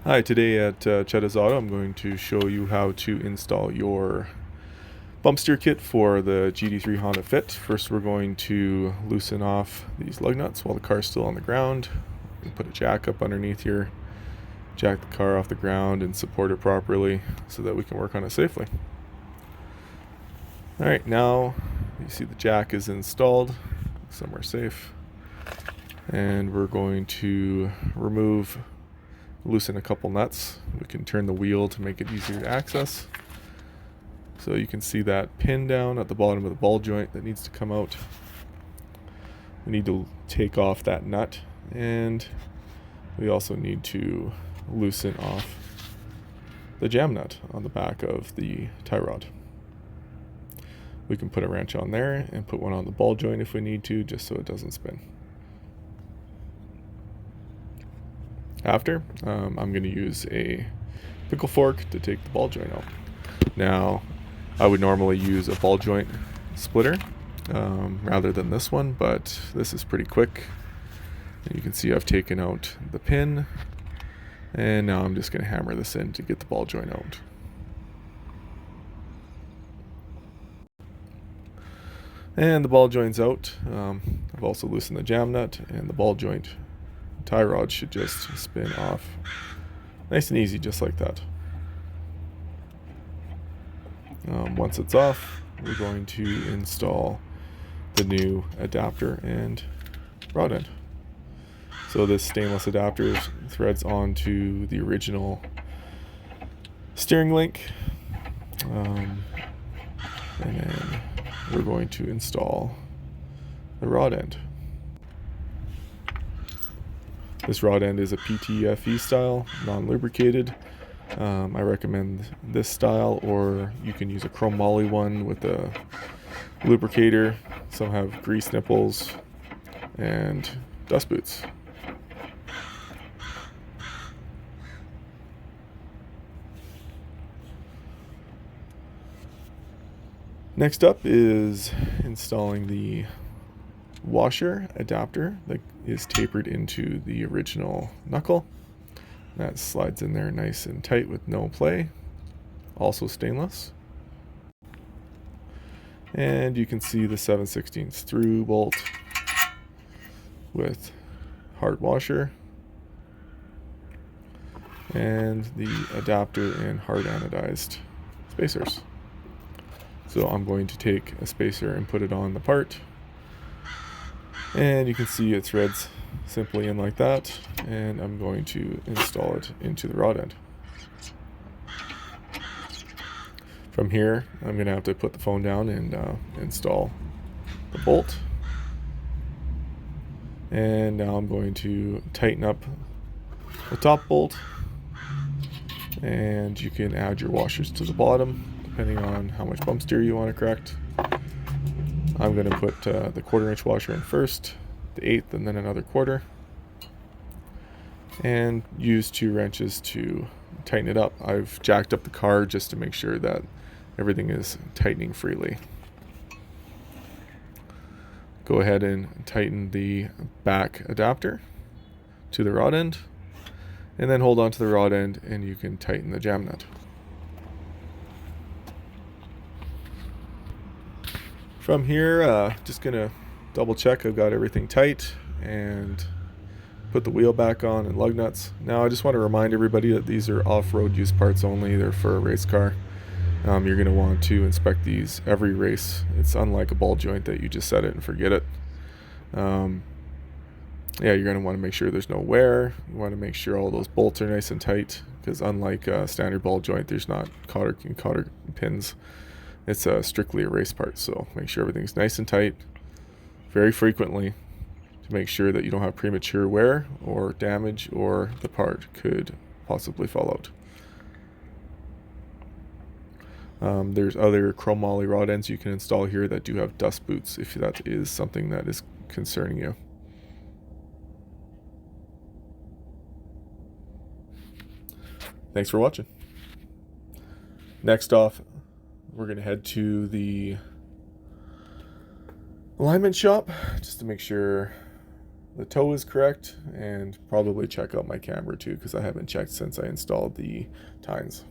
Hi, today at Cheddas Auto I'm going to show you how to install your bump steer kit for the GD3 Honda Fit. First we're going to loosen off these lug nuts while the car is still on the ground. Put a jack up underneath here, jack the car off the ground and support it properly so that we can work on it safely. Alright, now you see the jack is installed somewhere safe, and we're going to loosen a couple nuts. We can turn the wheel to make it easier to access. So you can see that pin down at the bottom of the ball joint that needs to come out. We need to take off that nut, and we also need to loosen off the jam nut on the back of the tie rod. We can put a wrench on there and put one on the ball joint if we need to, just so it doesn't spin. After, I'm going to use a pickle fork to take the ball joint out. Now, I would normally use a ball joint splitter rather than this one, but this is pretty quick. And you can see I've taken out the pin, and now I'm just going to hammer this in to get the ball joint out. And the ball joint's out. I've also loosened the jam nut, and the ball joint tie rod should just spin off nice and easy, just like that. Once it's off, we're going to install the new adapter and rod end. So this stainless adapter threads onto the original steering link, and then we're going to install the rod end. This rod end is a PTFE style, non-lubricated. I recommend this style, or you can use a chromoly one with a lubricator. Some have grease nipples and dust boots. Next up is installing the washer adapter that is tapered into the original knuckle. That slides in there nice and tight with no play. Also stainless. And you can see the 7/16 through bolt with hard washer, and the adapter and hard anodized spacers. So I'm going to take a spacer and put it on the part, and you can see it threads simply in like that, and I'm going to install it into the rod end. From here, I'm going to have to put the phone down and install the bolt. And now I'm going to tighten up the top bolt, and you can add your washers to the bottom depending on how much bump steer you want to correct. I'm going to put the 1/4 inch washer in first, the 1/8, and then another 1/4, and use 2 wrenches to tighten it up. I've jacked up the car just to make sure that everything is tightening freely. Go ahead and tighten the back adapter to the rod end, and then hold on to the rod end and you can tighten the jam nut. From here, just gonna double check I've got everything tight and put the wheel back on and lug nuts. Now I just want to remind everybody that these are off-road use parts only. They're for a race car. You're going to want to inspect these every race. It's unlike a ball joint that you just set it and forget it. You're going to want to make sure there's no wear. You want to make sure all those bolts are nice and tight, because unlike a standard ball joint, there's not cotter pins. It's strictly a race part, so make sure everything's nice and tight very frequently to make sure that you don't have premature wear or damage, or the part could possibly fall out. There's other chromoly rod ends you can install here that do have dust boots if that is something that is concerning you. Thanks for watching. Next off, we're going to head to the alignment shop just to make sure the toe is correct, and probably check out my camber too, because I haven't checked since I installed the tines.